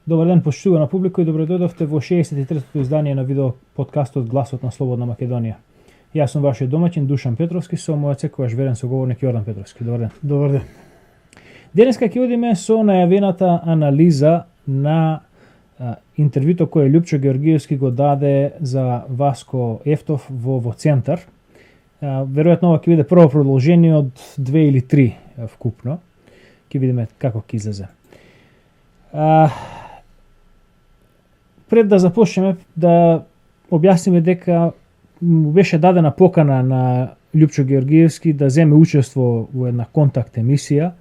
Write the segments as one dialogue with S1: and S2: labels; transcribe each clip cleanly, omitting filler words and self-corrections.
S1: Добар ден, почитувана публика, и добре дојдовте во 63-тото издание на видео подкастот Гласот на Слободна Македонија. Јас сум вашиот домаќин Душан Петровски, со мојот секогаш верен соговорник Јордан Петровски. Добар ден.
S2: Добар ден.
S1: Денеска ќе одиме со најавената анализа на интервјуто кое Лјупчо Георгиевски го даде за Васко Ефтов во Центар. Веројатно ова ќе биде прво продолжение од 2 или 3 вкупно. Ќе видиме како ќе излезе. Пред да започнеме, да објасниме дека му беше дадена покана на Лјупчо Георгиевски да земе учество во една контакт емисија,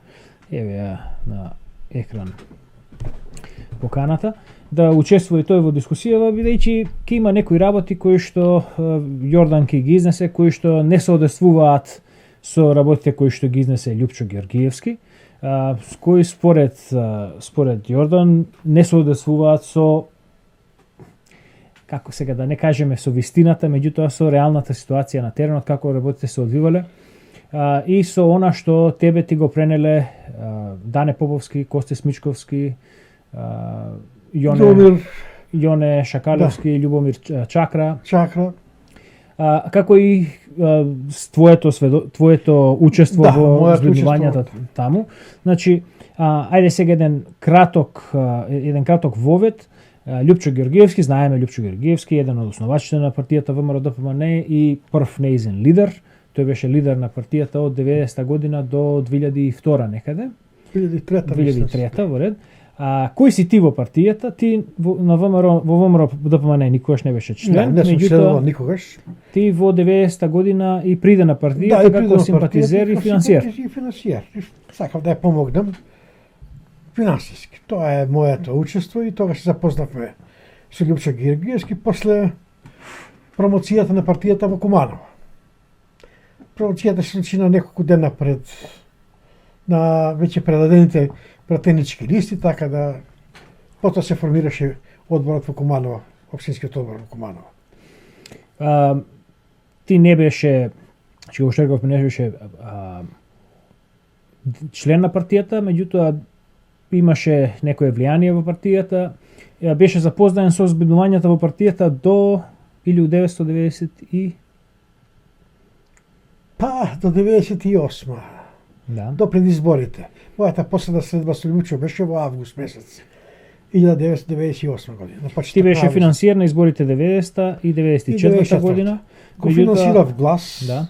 S1: еве ја на екран поканата, да учествува тој во дискусијава, бидејќи ќе има некои работи кои што Јордан ќе ги изнесе, кои што не соодействуваат со работите кои што ги изнесе Лјупчо Георгиевски, кои според Јордан не соодействуваат со, како сега да не кажеме со вистината, меѓутоа со реалната ситуација на теренот, како работите се одвивале, и со она што тебе ти го пренеле Дане Поповски, Косте Смичковски, Јоне Шакалевски, да. Љубомир Чакра, како и твоето учество во зборувањата таму. Значи, ајде сега еден краток вовед. Лјупчо Георгиевски, знаеме Лјупчо Георгиевски, еден од основачите на партијата ВМРО-ДПМН и прв неизен лидер. Тој беше лидер на партијата од 90-та година до 2002 некаде. 2003 во ред. Кој си ти во партијата? Ти во ВМРО-ДПМН никогаш не беше член.
S2: Не сум членувал никогаш.
S1: Ти во 90-та година и приде на партијата како симпатизер и финансиер.
S2: Сакав да ја помогнам финансиски. Тоа е моето учество и тогаш се запознавме со Лјупчо Георгиевски после промоцијата на партијата во Куманово. Промоцијата се случи на неколку дена пред на веќе предадените пратенички листи, така да потоа се формираше одборот во Куманово, општинскиот одбор во Куманово.
S1: Ти не беше, че го што рековме, не беше член на партијата, меѓутоа имаше некое влијание во партијата, беше запознаен со збиднувањата во партијата до 1990 и...
S2: до 98.
S1: Да.
S2: До пред изборите. Мојата последна следба со Лјупчо беше во август месец 1998 година.
S1: Ти беше финансиер на изборите 90 и 94 година.
S2: Го финансирав глас.
S1: Да.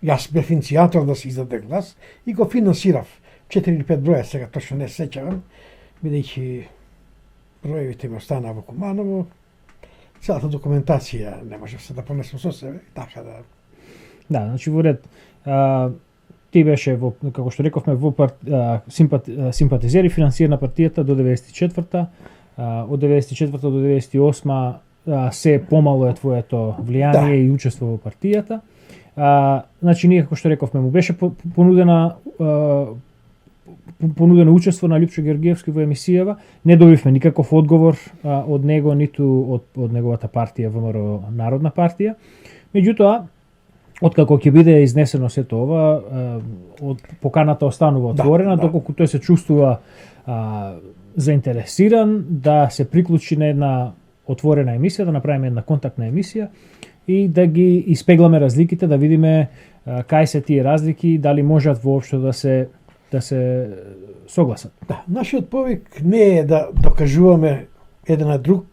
S2: Јас бев иницијатор да се издаде глас и го финансирав. 4 или 5 броја, сега точно не сеќавам, бидејќи броевите ми остана во Куманово. Целата документација не можев се да понесам со себе, така да...
S1: Да, значи во ред, ти беше, како што рековме, симпатизер и финансиер на партијата до 94-та, од 94-та до 98-та се помало е твоето влијание и учество во партијата. Значи, ние, како што рековме, му беше понудено учество на Лјупчо Георгиевски во емисијава. Не добивме никаков одговор од него, ниту од неговата партија, ВМРО Народна партија. Меѓутоа, откако ќе биде изнесено сето ова, поканата останува отворена, доколку тој се чувствува заинтересиран да се приклучи на една отворена емисија, да направиме една контактна емисија и да ги испегламе разликите, да видиме кај се тие разлики, дали можат воопшто да се согласат.
S2: Да, нашиот повик не е да докажуваме еден на друг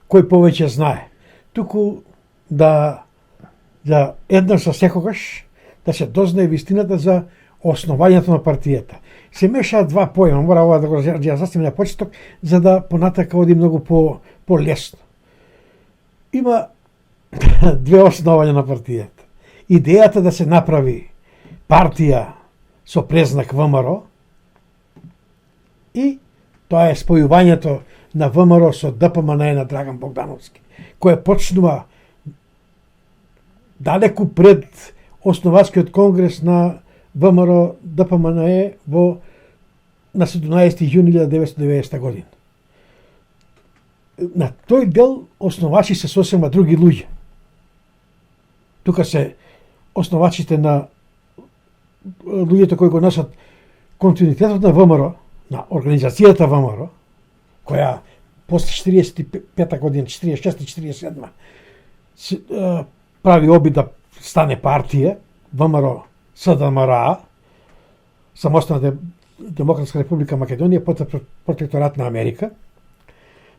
S2: кој повеќе знае, туку да еднаш за секогаш да се дознае вистината за основањето на партијата. Се мешаат два појма, мора ова да го разјасним на почеток, за да понатака оди многу по-лесно. Има две основања на партијата. Идејата да се направи партија со презнак ВМРО и тоа е спојувањето на ВМРО со ДПМН на Драган Богдановски, кој почнува далеку пред основачкиот конгрес на ВМРО ДПМН на 17 јуни 1990 година. На тој дел основачи се сосема други луѓе. Тука се основачите на луѓето кои го носат континуитетот на ВМРО, на организацијата ВМРО, која после 45 година, 46-47, прави обид да стане партија, ВМРО СДМРА, Самостојна Демократска република Македонија под протекторат на Америка,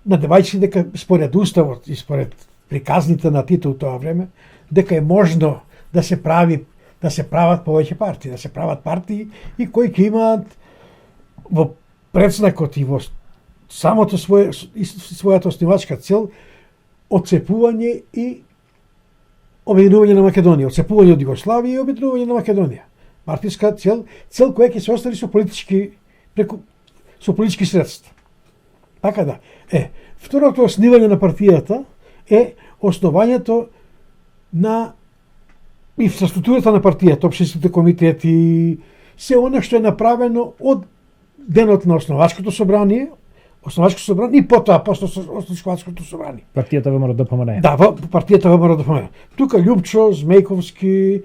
S2: надевајќи дека според уставот и според приказните на Тито у тоа време, дека е можно да се прават повеќе партии, да се прават партии и кои ќе имаат во предзнакот и во самото својата основачка цел отцепување и обединување на Македонија, отцепување од Југославија и обединување на Македонија. Партиска цел која ќе се остави со политички средства. Така да. Второто основање на партијата е основањето на инфраструктурата на партијата, општинските комитети, се она што е направено од денот на основачкото собрание и потоа после основачкото собрание.
S1: Партијата ВМРО ДПМНЕ.
S2: Да, партијата ВМРО ДПМНЕ. Тука Љупчо, Змејковски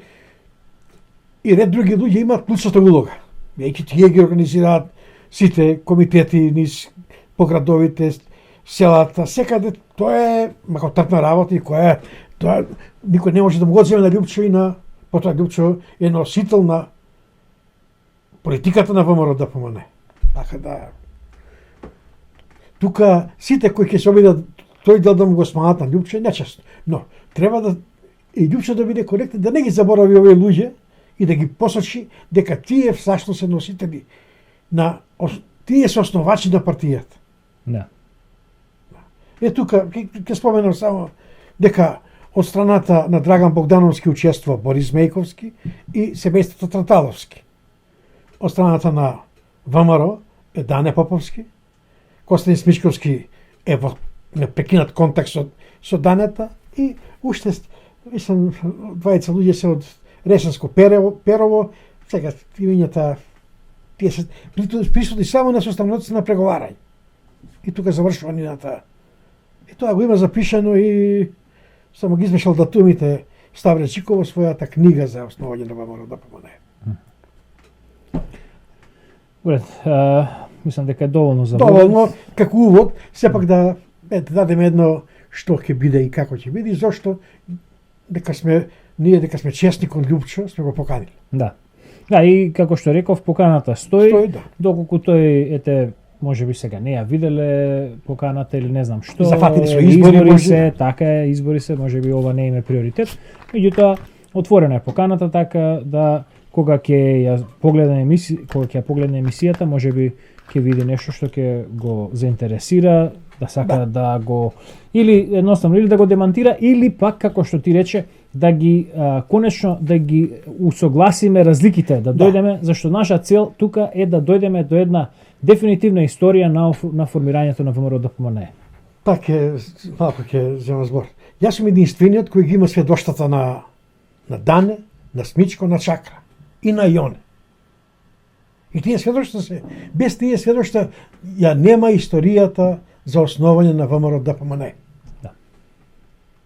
S2: и ред други луѓе имаат клучната улога. Веќе тие ги организираат сите комитети низ по градовите, селата, секаде. Тоа е макотрпна работа и која тоа никој не може да му го земе на Љупчо и на потоа Љупчо е носител на политиката на ВМРО ДПМНЕ. Така да тука сите кои ќе се обидат тој дел да му го смаат на Љупчо е нечесно. Но треба да и Љупчо да биде коректен, да не ги заборави овие луѓе и да ги посочи дека тие всушност се носители на тие се основачи на партијата.
S1: Да.
S2: Тука ќе споменам само дека од страната на Драган Богдановски учествува Борис Змејковски и семејството Транталовски. Од страната на ВМРО е Дане Поповски, Костадин Смичковски е во непрекинат контакт со Данета и уште мислам двајца луѓе се од Решенско Перово, сега имињата тие се присутни само на составниците на преговарање. И тука завршува нината. И тоа го има запишано и само ги измешал датумите Ставре Чикова својата книга за основање на ВМРО ДПМНЕ.
S1: Уред, мислам дека е доволно за
S2: доволно како увод, сепак да дадеме едно што ќе биде и како ќе биде и зошто дека сме честни кон Љупчо, сме го поканили.
S1: Да. Да, и како што реков, поканата стои,
S2: да.
S1: Доколку тој може би сега не ја виделе поканата или не знам што.
S2: Зафатили со избори
S1: се, така е, избори се, може би ова не е приоритет. Меѓутоа, отворена е поканата така да кога ќе ја погледне емисијата, може би ќе види нешто што ќе го заинтересира, да сака да го или едноставно или да го демантира или пак како што ти рече да ги конечно да ги усогласиме разликите, да дојдеме зашто наша цел тука е да дојдеме до една дефинитивна историја на формирањето на ВМРО ДПМНЕ.
S2: Така е, малку ќе земам збор. Јас сум единствениот кој ги има сведоштата на Дане, на Смичко, на Чакра и на Јоне. И тие сведошта се, без тие сведошта ја нема историјата за основање на ВМРО ДПМНЕ.
S1: Да.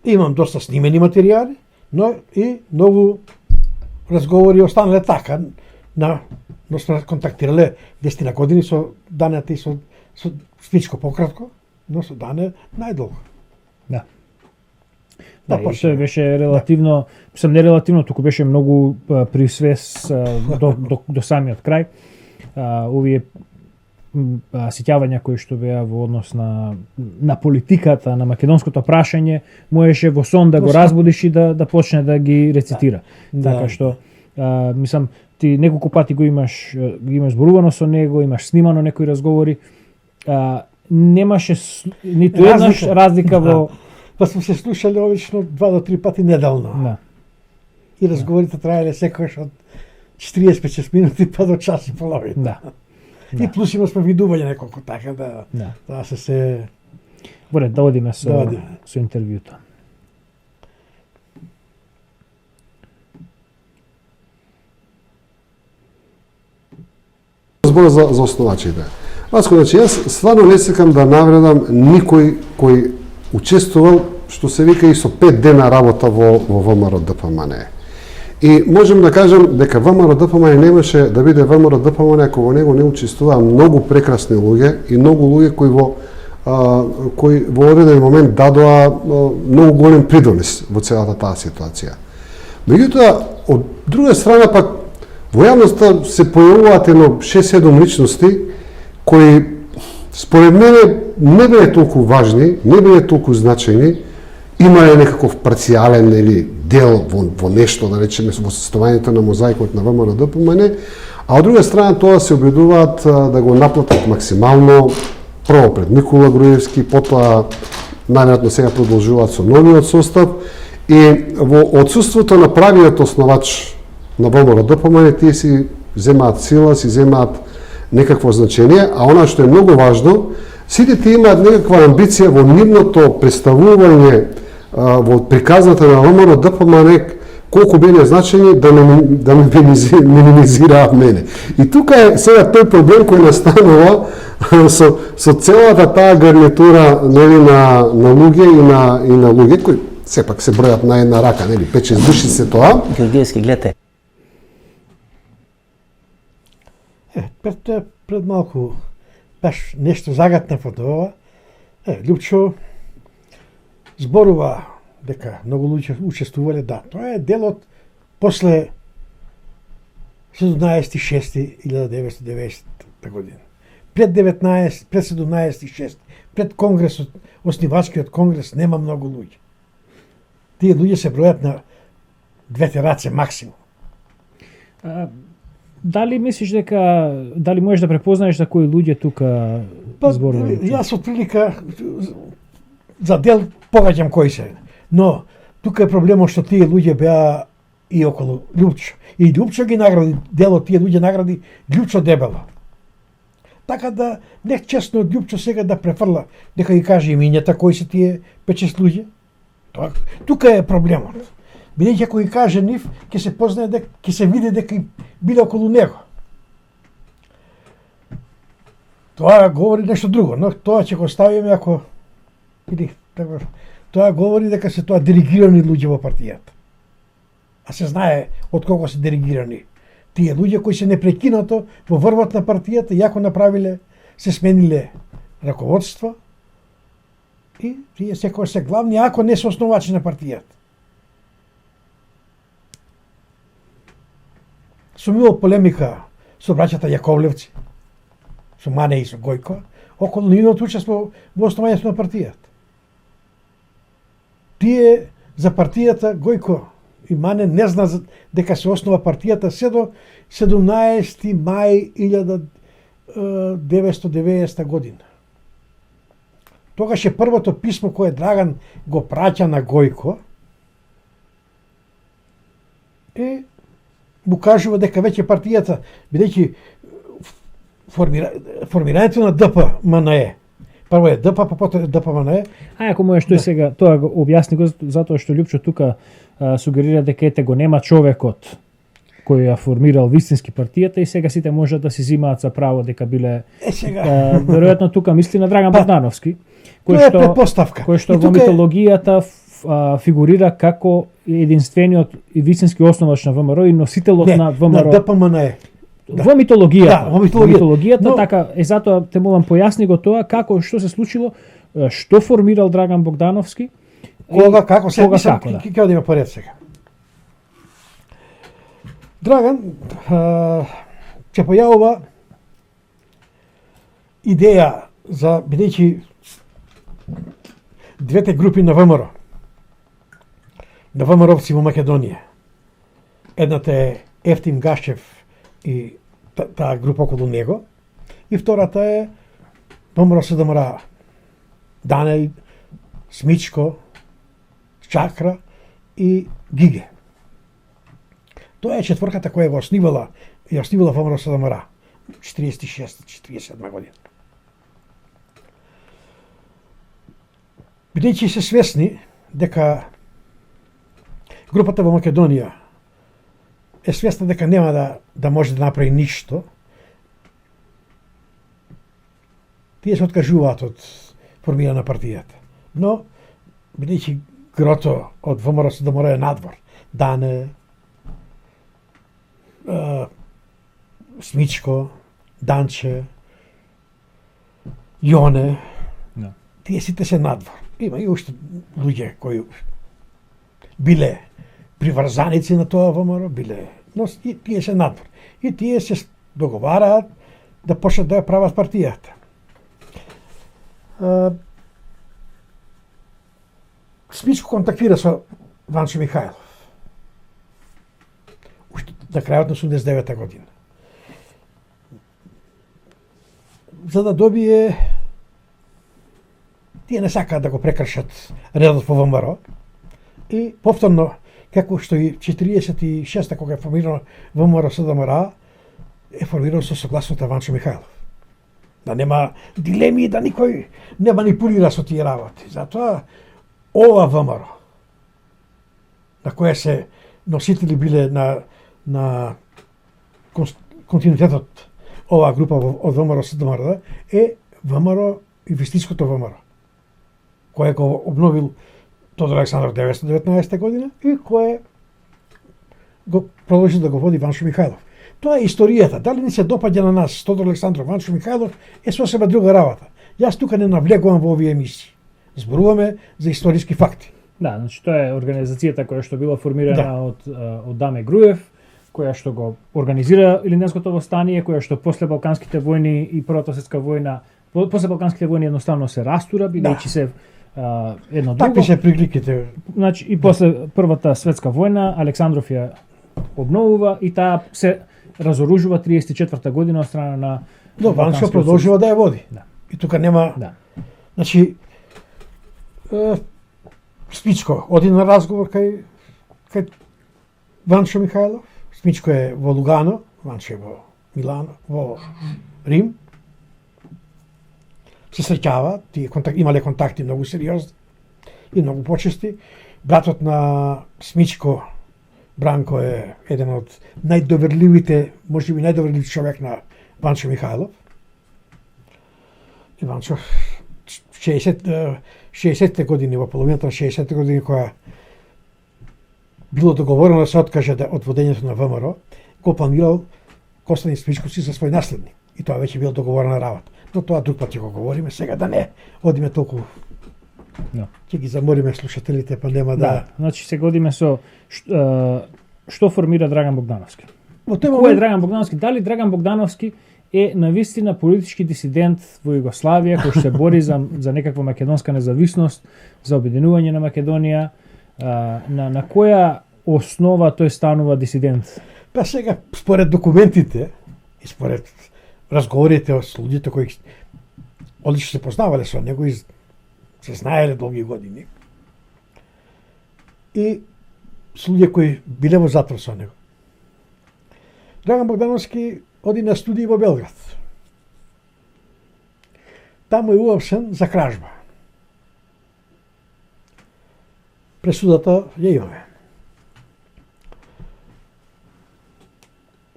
S2: Имам доста снимени материјали, но и многу разговори останале така. Но сме контактирале 10 години со Данета и со Смичко пократко, но со Дане најдолго.
S1: Да. Да, и тоа беше релативно, сам не релативно, туку беше многу при свес до самиот крај. Овие сеќавања кои што беа во однос на политиката, на македонското прашање, можеше во сон да го разбудиш и да почне да ги рецитира. Да. Така што, мислам, ти неколку пати го имаш зборувано со него, имаш снимано некои разговори, немаше ниту еднаш разлика во...
S2: Па сме се слушали обично 2 до 3 пати неделно.
S1: Да.
S2: И разговорите траеле секојаш од 45 минути па до час и половина.
S1: Да.
S2: И плюс има сме видување неколку така да се...
S1: Добре, да одиме со интервјуто.
S3: Збор за основачите. Значи, јас стварно не сакам да навредам никој кој учествувал, што се вика и со 5 дена работа во ВМРО ДПМНЕ. И можем да кажам дека ВМРО ДПМНЕ немаше да биде ВМРО ДПМНЕ ако во него не учествуваа многу прекрасни луѓе и многу луѓе кои во кои во одреден момент дадоа многу голем придонес во целата таа ситуација. Меѓутоа, од друга страна пак, во јавноста се појавуваат едно 6-7 личности кои според мене не биле толку важни, не биле толку значајни, имале некаков парцијален или дел во нешто, да речеме, во состојањето на мозаикот на ВМРО ДПМН, а од друга страна тоа се обидуваат да го наплатат максимално, прво пред Никола Груевски, потоа најверојатно сега продолжуваат со новиот состав, и во отсуството на правиот основач на ВМРО ДПМН, тие си земаат сила, си земаат некакво значење, а она што е многу важно, сите тие имаат некаква амбиција во нивното представување во приказната на ВМРО ДПМН колку бене значени да ме минимизираат мене. И тука е сега тој проблем кој настанува со целата таа гарнитура, нели, на луѓе и на луѓе кои сепак се бројат на една рака, нели, 5-6 души се тоа.
S4: Георгиевски, гледате.
S2: Пред малку баш нешто загатнав од ова. Лјупчо зборува дека многу луѓе учествувале, да, тоа е делот после 17.6.1990 година. Пред 17.6, пред конгресот, основачкиот конгрес, нема многу луѓе. Тие луѓе се бројат на двете раце максимум.
S1: Дали мислиш дали можеш да препознаеш за кои луѓе тука зборуваат?
S2: Јас од прилика за дел погаѓам кои се. Но тука е проблемот што тие луѓе беа и околу Лјупчо. И Лјупчо ги награди, дел од тие луѓе награди Лјупчо дебело. Така да не честно од Лјупчо сега да префрла, дека ги каже имињата кои се тие 5-6 луѓе. Тука е проблемот. Бидејќи ако ги каже нив, ќе се познае дека ќе се види дека биле околу него. Тоа говори нешто друго, но тоа ќе го ставиме ако тоа говори дека се тоа диригирани луѓе во партијата. А се знае од кого се диригирани. Тие луѓе кои се непрекинато во врвот на партијата, јако направиле, се смениле раководство и тие секој се главни, ако не се основачи на партијата. Сум имал полемика со браќата Јаковлевци, со Мане и со Гојко, околу нивното учество во основањето на партијата. Тие за партијата Гојко и Мане не зна дека се основа партијата се до 17. мај 1990 година. Тогаш е првото писмо кое Драган го праќа на Гојко и му кажува дека веќе партијата, бидејќи формирањето на ДПМНЕ, прво е ДП, па потоа ДПМНЕ.
S1: Ако можеш тој сега тоа го објасни го, затоа што Лјупчо тука сугерира дека ете го нема човекот кој ја формирал вистински партијата и сега сите можат да си зимаат за право дека биле веројатно тука мисли на Драган Богдановски, кој што во митологијата фигурира како единствениот и вистински основач на ВМРО и носителот на ВМРО.
S2: На ДПМНЕ.
S1: Во митологијата.
S2: Да, во
S1: митологијата, но така, затоа те молам појасни го тоа како што се случило, што формирал Драган Богдановски.
S2: Кога, како се,
S1: мислам,
S2: ќе одиме поред сега. Драган ќе појавува идеја за, бидејќи двете групи на ВМРО, на ВМРО-вци во Македонија. Едната е Ефтим Гашев и таа група околу него, и втората е ВМРО СДМР, Данај, Смичко, Чакра и Гиге. Тоа е четворката која го основила ВМРО СДМР 46-47 година. Бидејќи се свесни дека групата во Македонија е свесна дека нема да може да направи ништо, тие се откажуваат од формирање на партијата. Но, бидејќи грото од ВМРО СДМР е надвор, Дане, Смичко, Данче, Јоне, тие сите се надвор. Има и уште луѓе кои биле приврзаници на тоа ВМРО, биле, но и тие се надвор. И тие се договараат да почнат да ја прават партијата. Смичко контактира со Ванчо Михајлов. Уште на крајот на 89 година. За да добие, тие не сакаат да го прекршат редот во ВМРО и повторно, како што и 46-та кога е формирано ВМРО СДМР, е формирано со согласноста Ванчо Михајлов. Да нема дилеми, да никој не манипулира со тие работи. Затоа ова ВМРО, на која се носители биле на континуитетот, оваа група од ВМРО СДМР е ВМРО и вистинското ВМРО, кој го обновил Тодор Александров 1919 година и кој го продолжи да го води Ванчо Михајлов. Тоа е историјата. Дали ни се допаѓа на нас Тодор Александров, Ванчо Михајлов е сосема друга работа. Јас тука не навлегувам во овие емисии. Зборуваме за историски факти.
S1: Да, значи тоа е организацијата која што била формирана од Даме Груев, која што го организира Илинденското востание, која што после Балканските војни и Првата светска војна, после Балканските војни едноставно се растура, бидејќи се едно друго.
S2: Такви се пригликите.
S1: Значи и после Првата светска војна Александров ја обновува и таа се разоружува 34-та година од страна на
S2: Ванчо продолжува да ја води.
S1: Да.
S2: И тука нема.
S1: Да.
S2: Значи Смичко оди на разговор кај Ванчо Михајлов. Смичко е во Лугано, Ванчо е во Милано, во Рим. Се среќава, тие имале контакти многу сериозни и многу почести. Братот на Смичко, Бранко, е еден од најдоверливите, можеби најдоверливи човек на Ванчо Михајлов. И Ванчо 60-те години, во половината на 60-те години, која било договорено да се откаже од водењето на ВМРО, го планирал Костадин Смичковски за свој наследник. И тоа веќе било договорена работа. Но тоа друг пат ќе го говориме, сега да не одиме толку.
S1: No.
S2: Ќе ги замориме слушателите, па нема да.
S1: Значи се годиме со што формира Драган Богдановски.
S2: Во тој
S1: Кој е
S2: момент
S1: Драган Богдановски? Дали Драган Богдановски е навистина политички дисидент во Југославија кој што се бори за некаква македонска независност, за обединување на Македонија, на која основа тој станува дисидент?
S2: па сега според документите и според разговорите со луѓето кои одлично се познавале со него и се знаеле долги години. И со луѓе кои биле во затвор со него. Драган Богдановски оди на студии во Белград. Таму е уапсен за кражба. Пресудата ја имаме.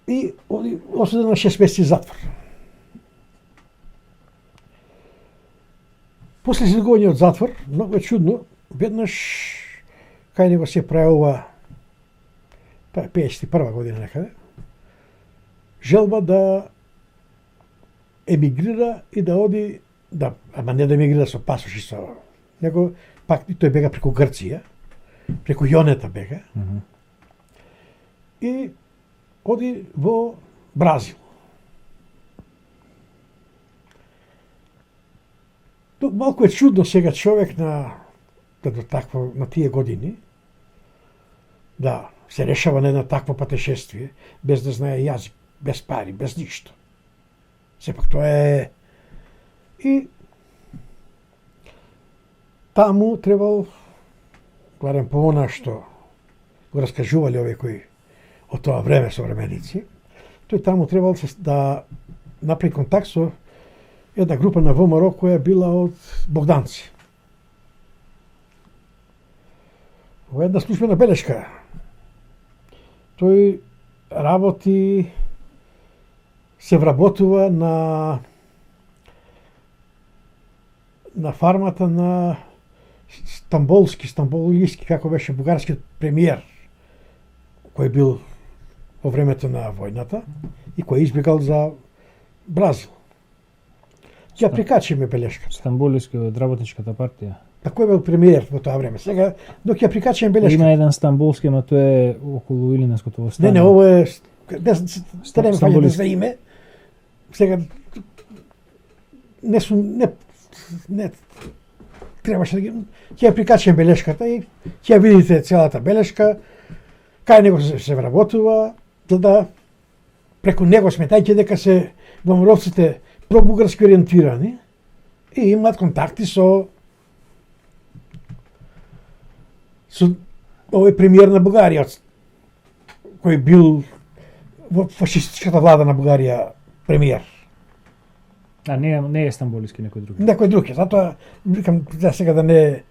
S2: И оди осуден на 6 месеци затвор. После излегување од затвор, многу е чудно, веднаш кај него се прајува 51 година некаде, желба да емигрира и да оди, ама не да емигрира со пасош и со него, пак и тој бега преку Грција, преку Јонета бега, и оди во Бразил. Малку е чудно сега човек на тие години да се решава на едно такво патешествие без да знае јазик, без пари, без ништо. Сепак тоа е и таму требал, барем по она што го раскажувале овие кои од тоа време современици, тој таму требал да направи контакт со една група на ВМРО која била од Богданци. Во една службена белешка тој работи, се вработува на фармата на Стамболиски, како беше бугарскиот премиер, кој бил во времето на војната и кој избегал за Бразил. Ќе прикачиме белешка.
S1: Стамбулиски од работничката партија.
S2: На кој бил премиер во тоа време? Сега, док ќе прикачиме белешка.
S1: Има еден стамбулски, но тоа е околу Илинското востане.
S2: Не, ово е... Не фаќате за име. Сега... Не требаше да ги... Ќе прикачиме белешката и ќе видите целата белешка, кај него се вработува, за да преку него сметајќи дека се ВМРО-вците пробугарски ориентирани и имаат контакти со овој премиер на Бугарија, кој бил во фашистичката влада на Бугарија премиер.
S1: А не е стамбулиски, некој друг.
S2: Некој друг е, затоа викам за сега да не...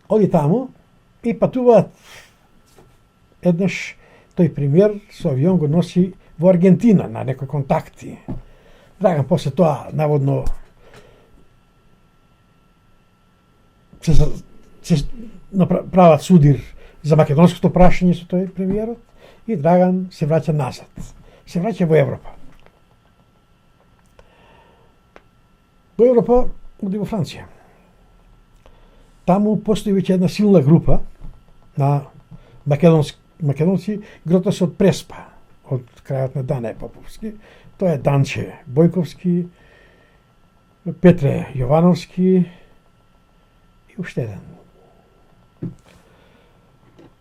S2: Оди таму и патуваат еднаш тој премиер со авион го носи во Аргентина на некои контакти. Драган после тоа наводно се прават судир за македонското прашање со тој премиерот и Драган се враќа назад. Се враќа во Европа. Во Европа оди во Франција. Таму постои веќе една силна група на македонци гротоси од Преспа, од крајот на Дане Поповски. Тоа е Данче Бојковски, Петре Јовановски и уште еден.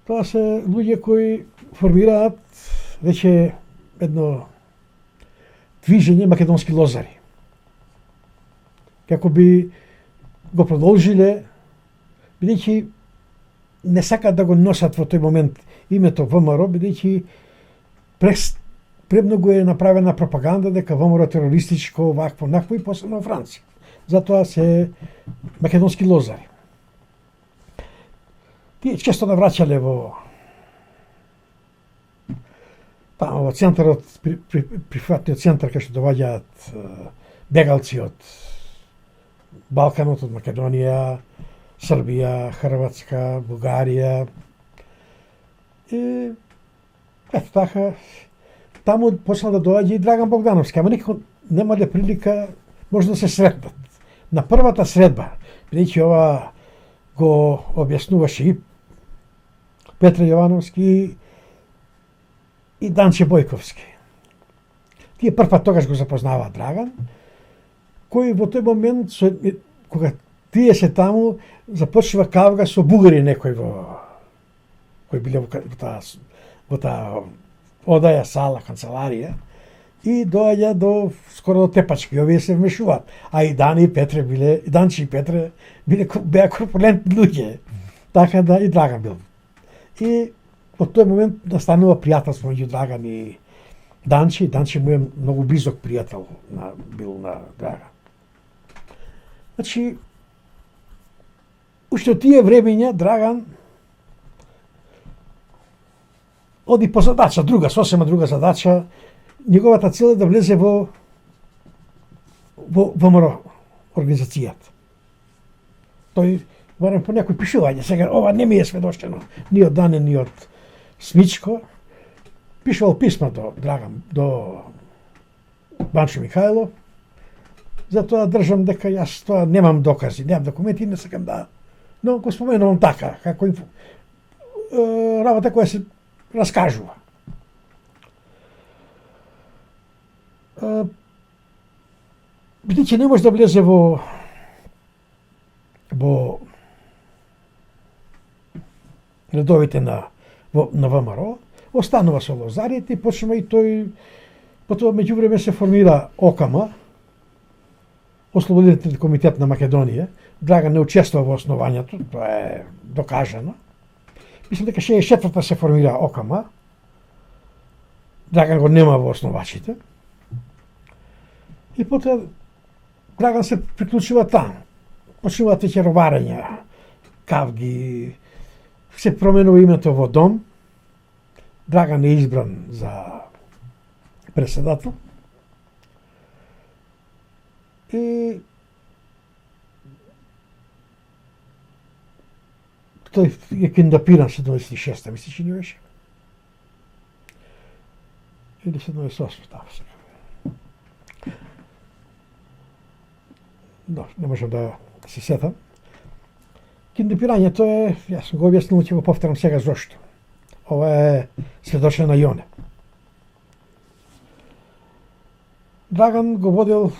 S2: Тоа се луѓе кои формираат веќе едно движење македонски лозари. Како би го продолжиле, бидејќи не сакаат да го носат во тој момент името ВМРО, бидејќи премногу е направена пропаганда дека ВМРО терористичко, вакво, накво и посебно во Франција. Затоа се македонски лозари. Тие често навраќале во таму во центарот, прифатниот центар кај што доаѓаат бегалци од Балканот, од Македонија, Србија, Хрватска, Бугарија. И ето така, таму почна да доаѓа и Драган Богдановски, ама никако немале прилика може да се сретнат. На првата средба, бидејќи ова го објаснуваше и Петре Јовановски и Данче Бојковски. Тие прв тогаш го запознаваат Драган, кој во тој момент, кога тие се таму, започнува кавга со бугари некој кои биле во таа одаја, сала, канцеларија, и доаѓа до скоро до тепачки, овие се вмешуваат. А и Дани и Петре биле, и Данчи и Петре беа корпулентни луѓе. Така да и Драган бил. И во тој момент настанува пријателство меѓу Драган и Данчи. Данчи му е многу близок пријател бил на Драган. Значи, уште од тие времења Драган оди по задача, сосема друга задача. Неговата цел е да влезе во ВМРО организацијата. Тој барем по некој пишување, сега ова не ми е сведочено ни од Дане, ни од Смичко. Пишувал писма до Драган, до Банчо Михајлов. Затоа држам дека јас тоа немам докази, немам документи, не сакам да... Но го споменувам така, како работа која се раскажува. Бидејќи не може да влезе во редовите на ВМРО, останува со лозарите и почнува и тој, потоа меѓувреме се формира ОКАМА, Ослободителен комитет на Македонија. Драган не учествува во основањето, тоа е докажано. Мислам дека 64-та се формира ОКАМА. Драган го нема во основачите. И потоа Драган се приклучува таму. Почнуваат веќе роварења, кавги, се променува името во Дом. Драган е избран за председател. И тој е кандидатиран 76-та, мисли, че не беше. Или 78-та, така. но не можам да се сетам. Киднапирањето е, јас сум го објаснил, ќе го повторам сега зошто. Ова е сведочено на Јоне. Драган го водел,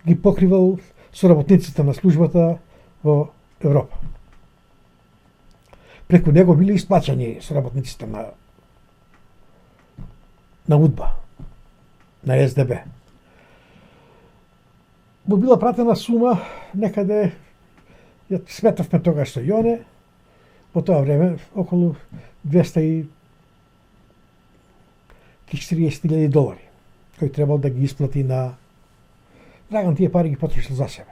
S2: ги покривал соработниците на службата во Европа. Преку него били исплачани соработниците на УДБА, на СДБ. Му била пратена сума некаде, ја сметавме тогаш со Јоне, во тоа време околу 240.000 долари, кој требал да ги исплати на Драган. Тие пари ги потрошил за себе.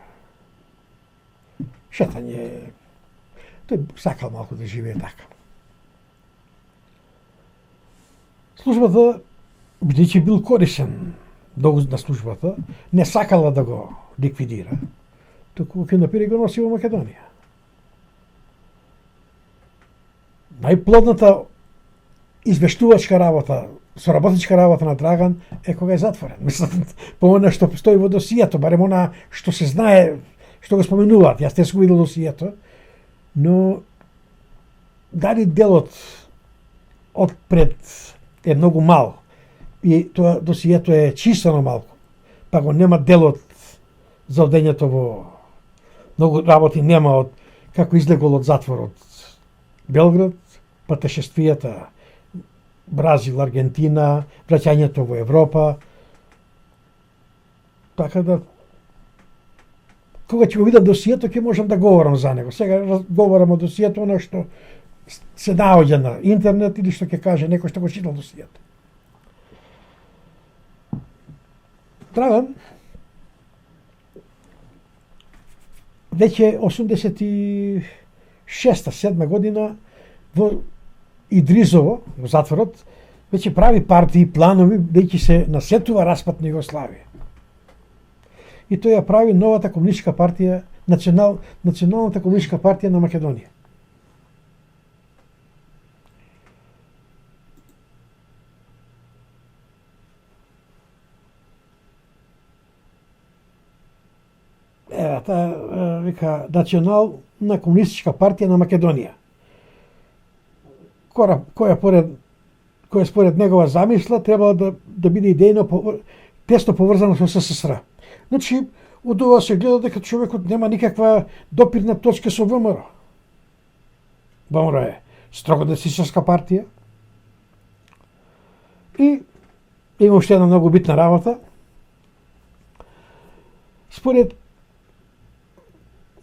S2: Шетање, тој сакал малку да живее така. Службата, бидејќи бил корисен на службата, не сакала да го ликвидира, туку киднапира и го носи во Македонија. Најплодната извештувачка работа, соработничка работа на Драган е кога е затворен. Мислам, по она што стои во досијето, барем она што се знае, што го споменуваат. Јас те сум видел досијето, но дали делот од пред е многу мал и тоа досијето е числено малку, па го нема делот за одењето во многу работи нема од како излегол од затворот Белград, патешествијата Бразил, Аргентина, враќањето во Европа. Така да кога ќе го видам досијето ќе можам да говорам за него. Сега говорам о досијето она што се наоѓа на интернет или што ќе каже некој што го читал досијето. Драган веќе 86-7 година во Идризово, во затворот, веќе прави партии, планови, веќе се насетува распад на Југославија. И тој ја прави новата комунистичка партија, националната комунистичка партија на Македонија. Таа вика Национална комунистичка партија на Македонија. Која според негова замисла требала да биде идејно тесно поврзано со СССР. Значи, од ова се гледа дека човекот нема никаква допирна точка со ВМРО. ВМРО е строго десничарска партија. И има уште една многу битна работа. Според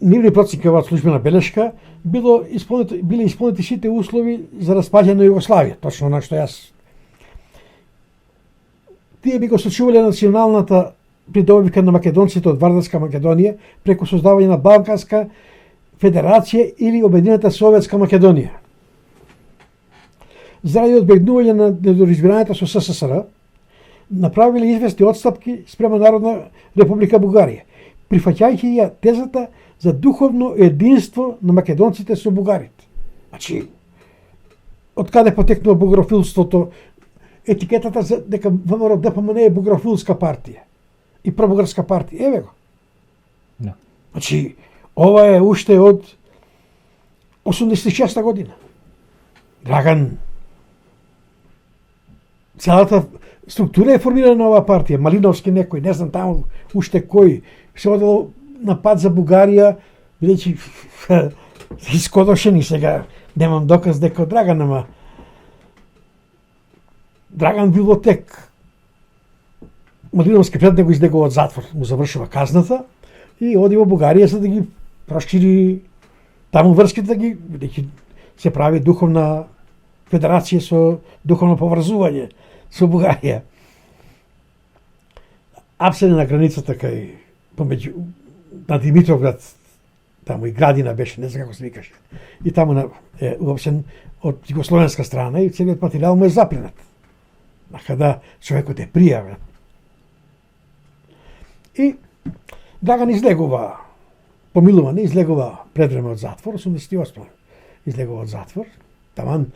S2: нивни проценкова службена белешка, биле исполнети сите услови за распаѓање на Југославија, точно на што јас. Тие би го сочувале националната придобивка на македонците од Вардарска Македонија преку создавање на Балканска федерација или Обединета Советска Македонија. Заради одбегнување на недоразбирањето со СССР, направиле известни отстапки спрема Народна Република Бугарија, прифаќајќи ја тезата за духовно единство на македонците со бугарите. Значи, од каде потекнува бугарофилството, етикетата за дека ВМРО ДПМН е бугарофилска партија и пробугарска партија, еве го.
S1: Да.
S2: Значи, ова е уште од 86 година. Драган, целата структура е формирана на оваа партија, Малиновски некој, не знам таму уште кој, се одело на пат за Бугарија, бидејќи искодошени сега, немам доказ дека од Драган, ама Драган бил во тек. Малиновски пред него излегува од затвор, му завршува казната и оди во Бугарија за да ги прошири таму врските, да ги, бидејќи се прави духовна федерација со духовно поврзување со Бугарија. Апсен на границата кај помеѓу на Димитровград, таму и градина беше, не знам како се викаше. И таму е уопсен од југословенска страна и целиот материјал му е запленат. Така да човекот е пријавен. И Драган излегува, помилуван, излегува пред време од затвор, 88 излегува од затвор. Таман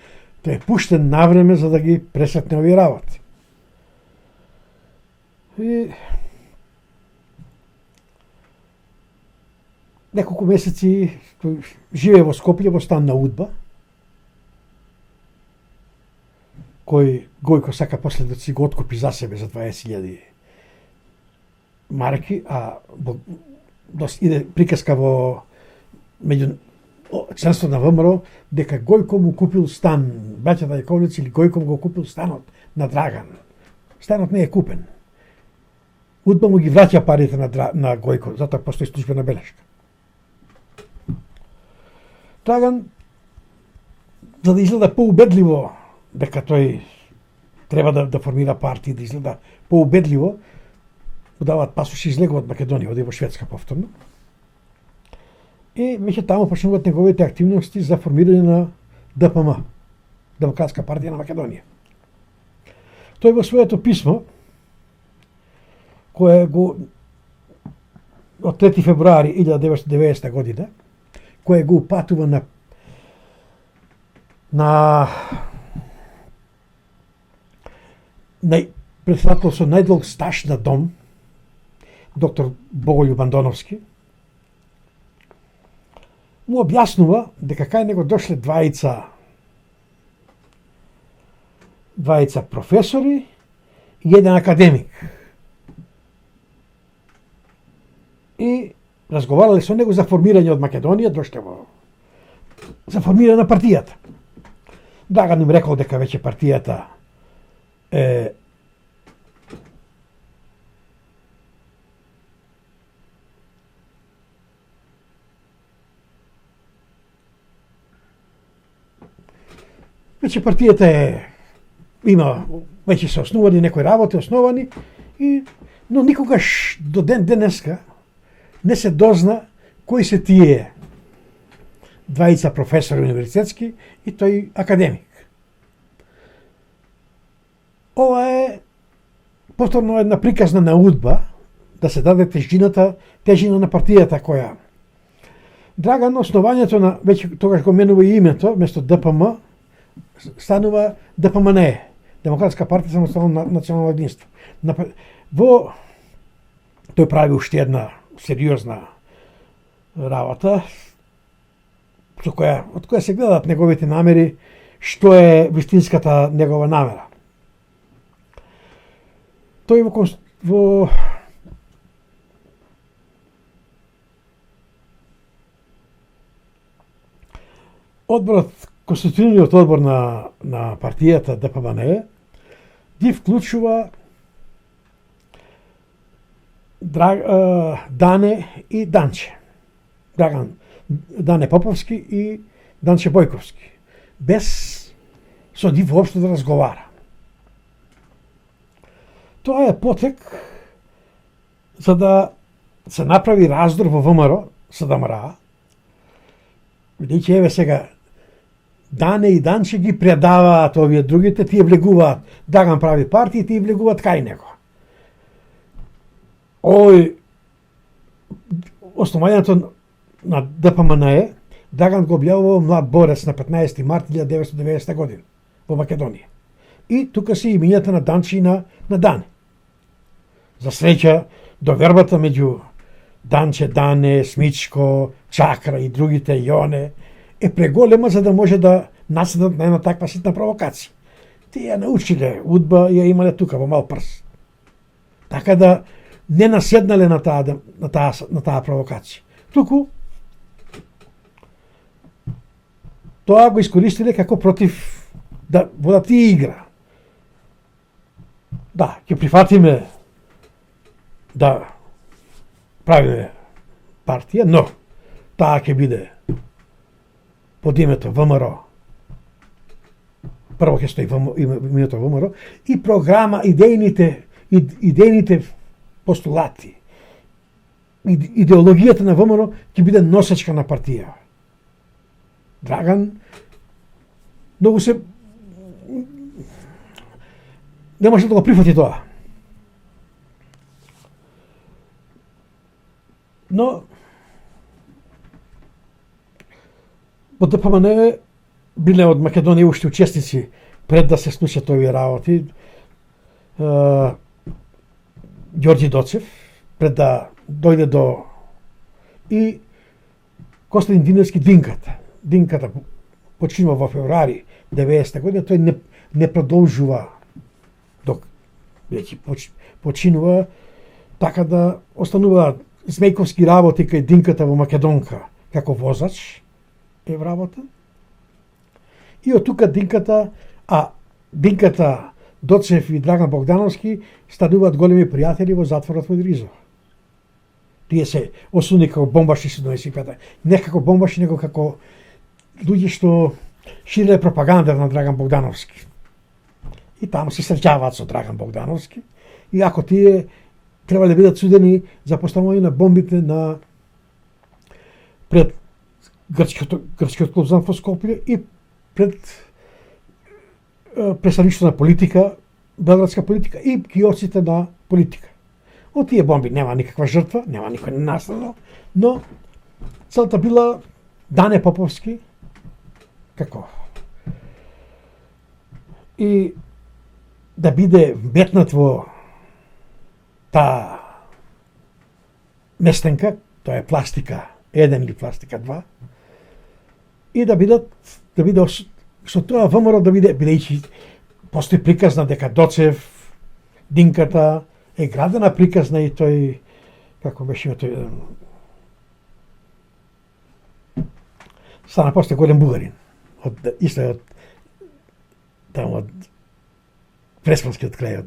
S2: тој е пуштен на време за да ги пресетне овие работи. И неколку месеци тој живее во Скопје во стан на Удба, кој Гојко сака после да си го откупи за себе за 20.000 марки, а иде приказка во меѓу членство на ВМРО дека Гојко му купил стан, браќата Јаковлевци или Гојко му го купил станот на Драган. Станот не е купен. Удба му ги враќа парите на Гојко, затоа постои службена белешка. Драган, за да изгледа поубедливо дека тој треба да формира партија, да изгледа поубедливо, му даваат пасош и излегува од Македонија, оди во Шведска повторно. И веќе таму почнуваат неговите активности за формирање на ДПМ, Демократска партија на Македонија. Тој во своето писмо, кое го од 3 февруари 1990 година, кое го упатува на председател со најдолг стаж на дом, доктор Боголјуб Андоновски, му објаснува дека кај него дошле двајца професори и еден академик. И разговарале со него за формирање од Македонија, дошле за формирање на партијата. Драган им рекол дека веќе партијата е има веќе се основани некои работи основани но никогаш до ден денеска не се дозна кои се тие двајца професори универзитетски и тој академик. Ова е повторно една приказна наудба да се даде тежина на партијата која Драган основањето на веќе тогаш го менува и името место ДПМ станува ДПМН, Демократска партија за национално единство. Тој прави уште една сериозна работа од која се гледат неговите намери, што е вистинската негова намера. Тој во Конституционалниот одбор на партијата ДПМН ги вклучува Дане и Данче. Дане Поповски и Данче Бојковски. Без со нив воопшто да разговара. Тоа е потек за да се направи раздор во ВМРО, СДМРА, бидејќи еве сега Дане и Данче ги предаваат овие другите, тие влегуваат, Драган прави партија, тие влегуваат кај него. Основањето на ДПМН Драган го објавува млад борец на 15 март 1990 година во Македонија. И тука се имињата на Данче и на Дане. За среќа, довербата меѓу Данче, Дане, Смичко, Чакра и другите Јоне е преголема за да може да наседат на една таква ситна провокација. Тие ја научиле, Удба ја имале тука во мал прс. Така да не наседнале на таа провокација. Туку тоа го искористиле како против да водат и игра. Да, ќе прифатиме да правиме партија, но таа ќе биде под името ВМРО. Прво ќе стои името ВМРО и програма, идејните постулати, идеологијата на ВМРО ќе биде носечка на партија. Драган многу се не може да го прифати тоа. Но во ДПМН биле од Македонија уште учесници пред да се случат овие работи. Ѓорѓи Доцев, пред да дојде до и Костадин Диневски Динката. Динката починува во февруари 90 година, тој не продолжува док веќе починува, така да останува змејковски работи кај Динката во Македонка како возач е вработен. И од тука Динката Доцев и Драган Богдановски стануваат големи пријатели во затворот во Дризова. Тие се осудени како бомбаши со 25. Не како бомбаши, него како луѓе што ширеле пропаганда на Драган Богдановски. И таму се среќаваат со Драган Богдановски. И ако тие треба да бидат судени за поставување на бомбите на пред грчкиот клуб во Скопје и пред представништво на политика, белградска политика и киосците на политика. Од тие бомби нема никаква жртва, нема никој настрадал, но целта била Дане Поповски како и да биде метнат во таа местенка, тоа е пластика 1 или пластика 2, и да биде со тоа ВМРО да биде, бидејќи постои приказна дека Доцев, Динката е градена приказна и тој, како беше тој, стана после голем бугарин, исто од таму од Преспанскиот крај,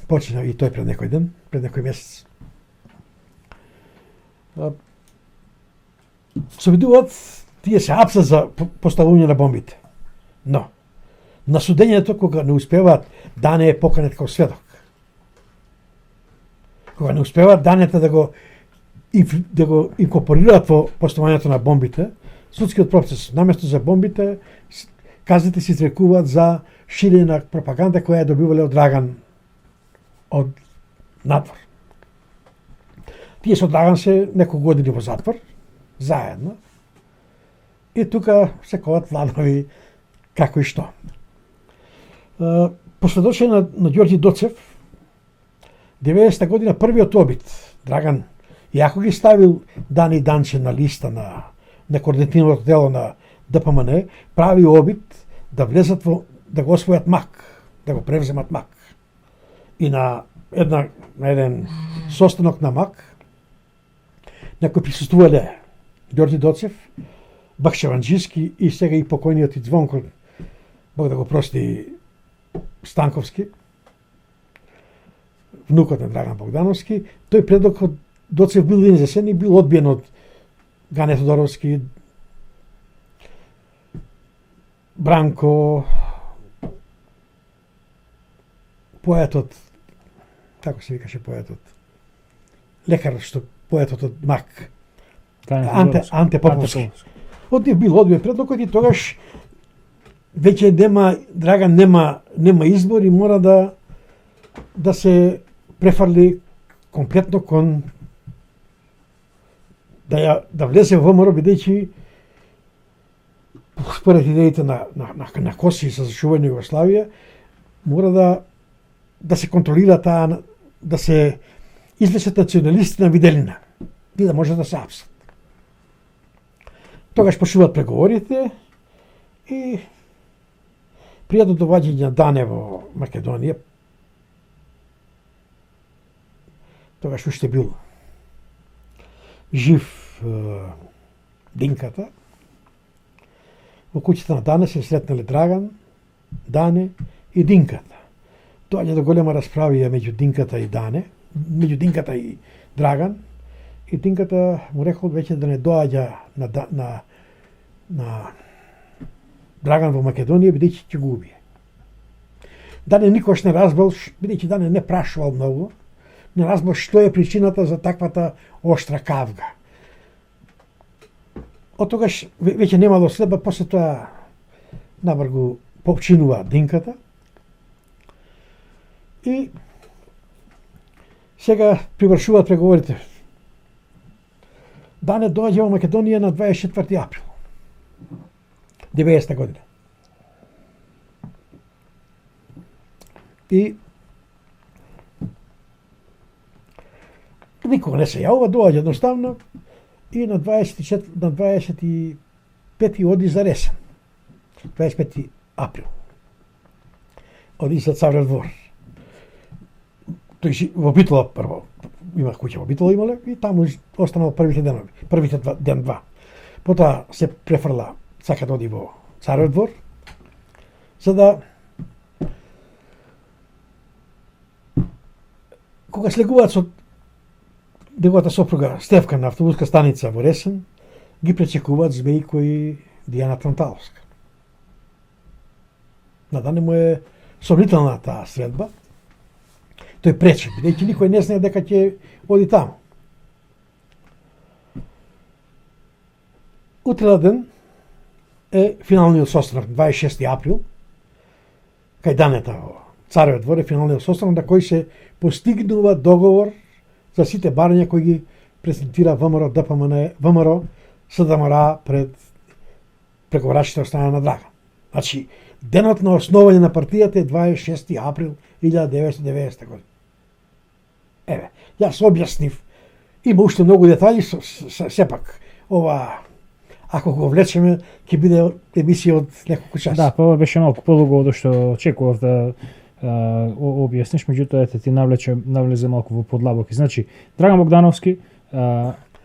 S2: почина и тој пред некој ден, пред некој месец. Се видуваат тие се апсат за поставување на бомбите. Но, на судењето, кога не успеваат, Дане е поканет како сведок. Кога не успеваат Данете да го инкорпорираат во поставувањето на бомбите, судскиот процес, наместо за бомбите, казните се изрекуваат за ширење на пропаганда која ја добивале од Драган од надвор. Тие со Драган се неколку години во затвор, заедно, и тука се коват планови како и што. Посведочен на Ѓорѓи Доцев, 90 година првиот обид, Драган, иако ги ставил Дани и Данче на листа на координативното дело на ДПМН, прави обид да влезат да го освојат МАК, да го превземат МАК. И на еден состанок на МАК, на кој присуствувале Ѓорѓи Доцев, Бахчеванџиски и сега и покојниот и Звонко, Бог да го прости, Станковски, внукот на Драган Богдановски, тој предлог од Доцев бил изнесен и бил одбиен од Гане Тодоровски, Бранко, поетот, како се викаше поетот, лекар што поетот од МАК, Анте Поповски. Од тие бил одбиен предлогот и тогаш веќе Драган нема избор и мора да се префарли комплетно кон да влезе во ВМРО, бидејќи според идеите на Коси за зашување Југославија, мора да се контролира таа, да се извесат националисти на виделина и да може да се апсат. Тогаш почнуваат преговорите и прија до доваѓање на Дане во Македонија, тогаш уште бил жив Динката, во куќата на Дане се сретнале Драган, Дане и Динката. Доаѓа до голема расправија меѓу Динката и Дане, меѓу Динката и Драган, и Динката му рекол веќе да не доаѓа на Драган во Македонија, бидејќи ќе го убие. Дане никош не разбрал, бидејќи Дане не прашувал многу, не разбрал што е причината за таквата оштра кавга. Од тогаш веќе немало следба, после тоа набргу починува Динката и сега привршуваат преговорите. Дане доаѓа во Македонија на 24 април 90 година. И никога не се јавува, доаѓа едноставно и на 25 оди за Ресен. 25 април. Оди за Царев двор. Тој во Битола прво, има куќа во Битола имале и таму останал првите денови, првите ден-два. Потоа се префрла, сака да оди во Царев двор, за да кога слегуваат со неговата сопруга Стефка на автобуска станица во Ресен, ги пречекуваат Змејко и Дијана Танталовска. На дане му е сомнителна таа средба. Тој прече, бидејќи никој не знае дека ќе оди таму. Утре ден е финалниот состанок, 26 април, кај данета во Царевот двор е финалниот состанок на кој се постигнува договор за сите барања кои ги презентира ВМРО, ДПМН, ВМРО, СДМР пред преговарачите од страна на Драган. Значи, денот на основање на партијата е 26 април 1990 година. Еве, јас објаснив, има уште многу детали, сепак, ова, ако го влечеме, ќе биде емисија од неколку часа.
S1: Да, па ова беше малку подолго од што очекував да објасниш, меѓутоа ете ти навлезе малку во подлабоки. Значи, Драган Богдановски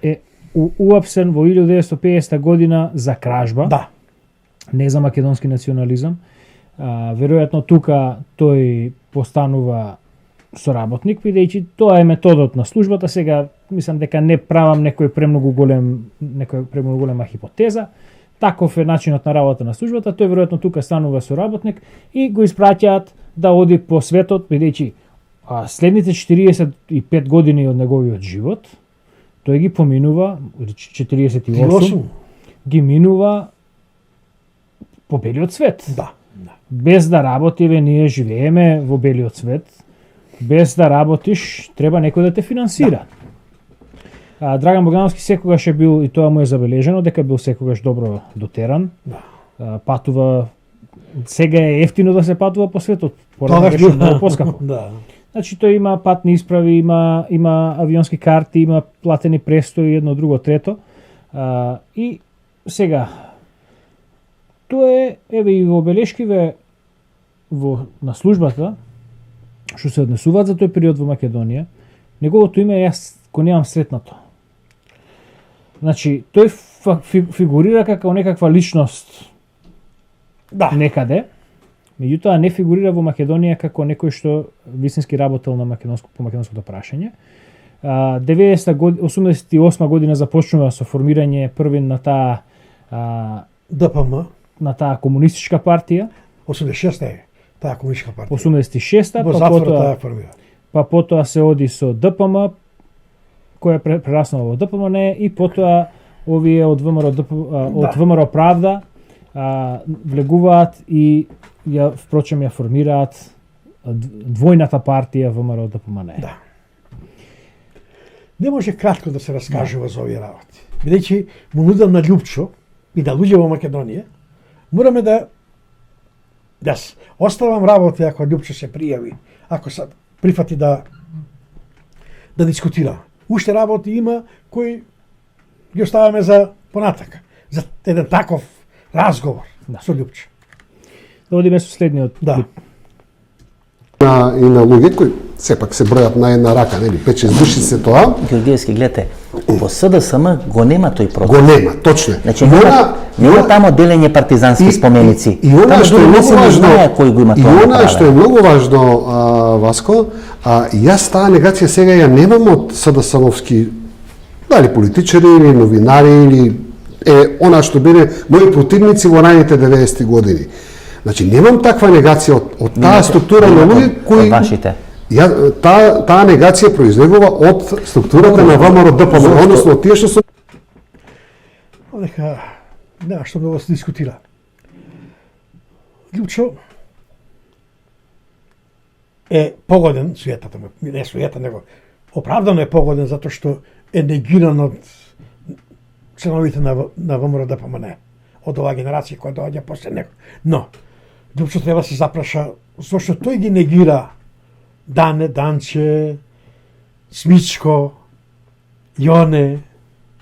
S1: е уапсен во 1950 година за кражба,
S2: Да.
S1: не за македонски национализам. Веројатно тука тој постанува соработник, бидејќи тоа е методот на службата. Сега мислам дека не правам некоја премногу голема хипотеза. Таков е начинот на работа на службата. Тој веројатно тука станува соработник и го испраќаат да оди по светот, бидејќи следните 45 години од неговиот живот тој ги поминува, 48 ги минува по белиот свет.
S2: Да.
S1: Без да работиме, ние живееме во белиот свет. Без да работиш, треба некој да те финансира. Драган Богдановски секогаш е бил, и тоа му е забележено, дека бил секогаш добро дотеран.
S2: Да.
S1: Патува, сега е ефтино да се патува по светот, порано
S2: Тогаш
S1: беше
S2: бил.
S1: многу поскапо.
S2: Да.
S1: Значи тој има патни исправи, има авионски карти, има платени престои, едно, друго, трето. И сега, тоа е, еве и во белешкиве на службата, што се однесуваат за тој период во Македонија, неговото име јас го немам сретнато. Значи, тој фигурира како некаква личност
S2: Да.
S1: некаде, меѓутоа не фигурира во Македонија како некој што вистински работел на по македонското прашање. 88 година започнува со формирање први на таа
S2: ДПМ,
S1: на таа комунистичка партија,
S2: 86 е таа комунистичка партија.
S1: 86-та,
S2: Во
S1: па
S2: затворот
S1: потоа
S2: таа формира.
S1: па потоа се оди со ДПМ, која прераснала во ДПМН и потоа овие од ВМРО ВМРО Правда влегуваат и впрочем ја формираат двојната партија ВМРО ДПМН.
S2: Да. Не може кратко да се раскажува за овие работи. Бидејќи му нудам на Љупчо и на луѓе во Македонија, мораме да јас оставам работи ако Љупчо се пријави, ако се прифати да дискутира. Уште работи има кои ги оставаме за понатака, за еден таков разговор со Љупчо.
S1: Да одиме со следниот
S2: Да.
S1: клип.
S3: И на луѓе кои сепак се бројат на една рака, нели, 5-6 души се тоа,
S4: Георгиевски, гледате, во СДСМ го нема тој
S3: го
S4: проблем.
S3: нема, точно. е.
S4: Значи, нема таму делење партизански споменици.
S3: И она
S4: Таму
S3: што е
S4: дури не
S3: многу
S4: се
S3: важно,
S4: знае кој го има
S3: и
S4: тоа
S3: она што е
S4: направено.
S3: многу важно, Васко, јас таа негација сега ја немам од СДСМовски, дали политичари или новинари или она што биле мои противници во раните 90-ти години. Значи немам таква негација од таа структура на луѓе кои
S4: Од вашите.
S3: таа негација произлегува од структурата на ВМРО ДПМН, односно од тие што се
S2: Одека нема што многу да се дискутира. Љупчо е погоден, суетата му, не суета, него оправдано е погоден затоа што е негиран од членовите на ВМРО ДПМН, од оваа генерација која доаѓа после него. Но, Љупчо треба да се запраша зашто тој ги негира Дане, Данче, Смичко, Јоне,